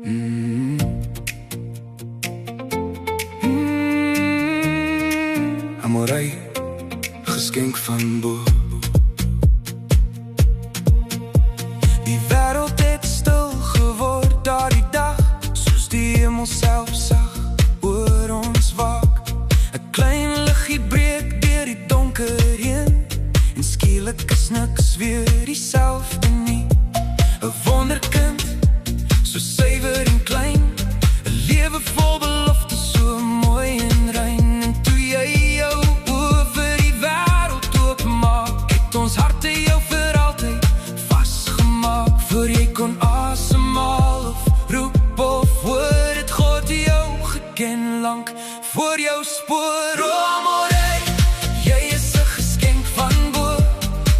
Mm. Amorei, geskenk van bo. Die wêreld het stil geword daardie dag, soos die hemel self sag oor ons wak. 'n Klein liggie breek deur die donker heen, en skielik is niks weer dieselfde nie. 'n Wonderkind, so suiwer en klein, 'n lewe vol beloftes, so mooi en rein. En toe jy jou oë vir die wêreld oopmaak, het ons harte jou vir altyd vasgemaak. Voor jy kon asemhaal of roep of hoor, het God jou geken lank voor jou spoor. O amore, jy is 'n geskenk van bo,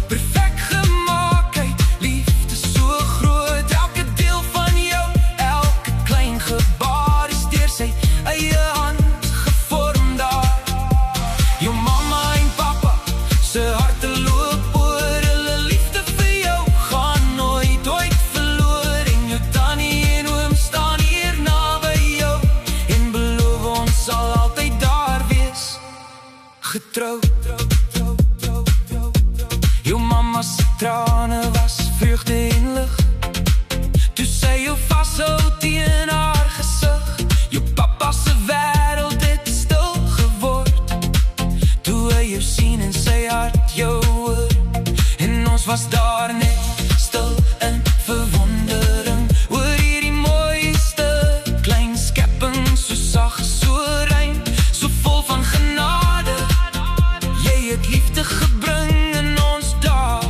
perfek gemaaktheid, liefde so groot. Elke deel van jou, elke klein gebaar is deur sy eie hand gevorm daar. Jou mamma en papa se harte loop oor, hulle liefde vir jou gaan nooit ooit verloor. En jou tannie en oom staan hier naby jou, en beloof ons sal altyd daar wees, getrou. Jou mamma se trane was vreugde en lig, toe sy jou vashou teen haar gesig. Jou papa se wêreld het stil geword, toe hy jou sien en sy hart jou hoor. En ons was daar net stil in verwondering oor hierdie mooiste klein skepping, so sag, so rein, so vol van genade. Jy het liefde gebring in ons dae.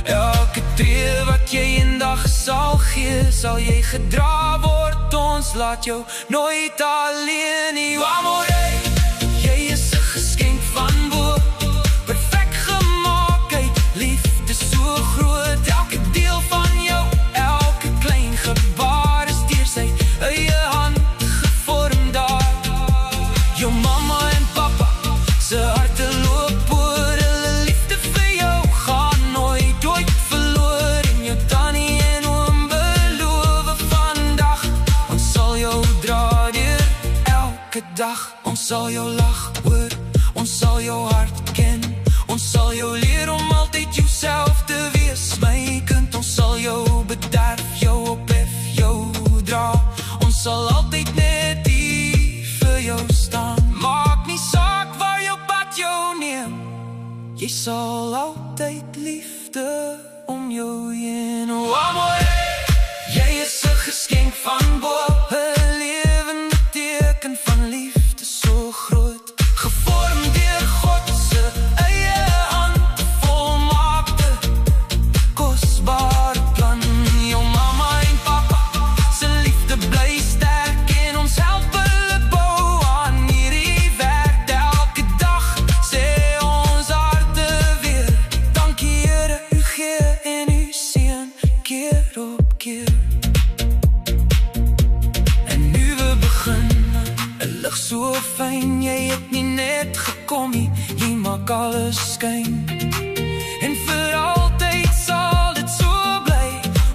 Elke tree wat jy eendag sal gee, sal jy gedra word. Ons laat jou nooit alleen nie. O amore, jy is 'n geskenk van bo, perfek gemaaktheid, liefde so groot. Elke deel van jou, elke klein gebaar is deur sy eie hand gevorm daar. Jou mamma en papa se harte loop oor, hulle liefde vir jou gaan nooit ooit verloor. En jou tannie en oom beloof vandag, ons sal jou dra deur elke dag. Ons sal jou lag hoor, ons sal jou hart ken, ons sal jou leer om altyd jouself te wees. My kind, ons sal jou bederf, jou ophef, jou dra. Ons sal altyd net hier vir jou staan. Maak nie saak waar jou pad jou neem, jy sal altyd liefde om jou heen. O amore, jy is 'n geskenk van bo, 'n lewende teken van liefde so groot, gevorm deur God se eie hand, volmaakte, kosbare plan. Jou mamma en papa se liefde bly sterk, en ons help hulle bou aan hierdie werk. Elke dag sê ons harte weer, dankie Here, u gee en u seën keer op keer. En nuwe begin, 'n lig so fyn, jy het nie net gekom nie, jy maak alles skyn. En vir altyd sal dit so bly,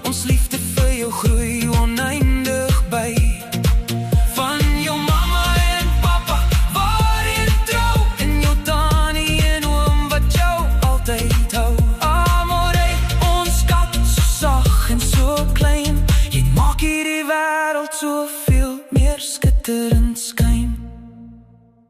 ons liefde vir jou groei oneindig by. Van jou mamma en papa, waarin trou, en jou tannie en oom wat jou altyd hou. Amore, ons kat, so sag en so klein, jy maak hierdie wêreld soveel meer skitterend skyn.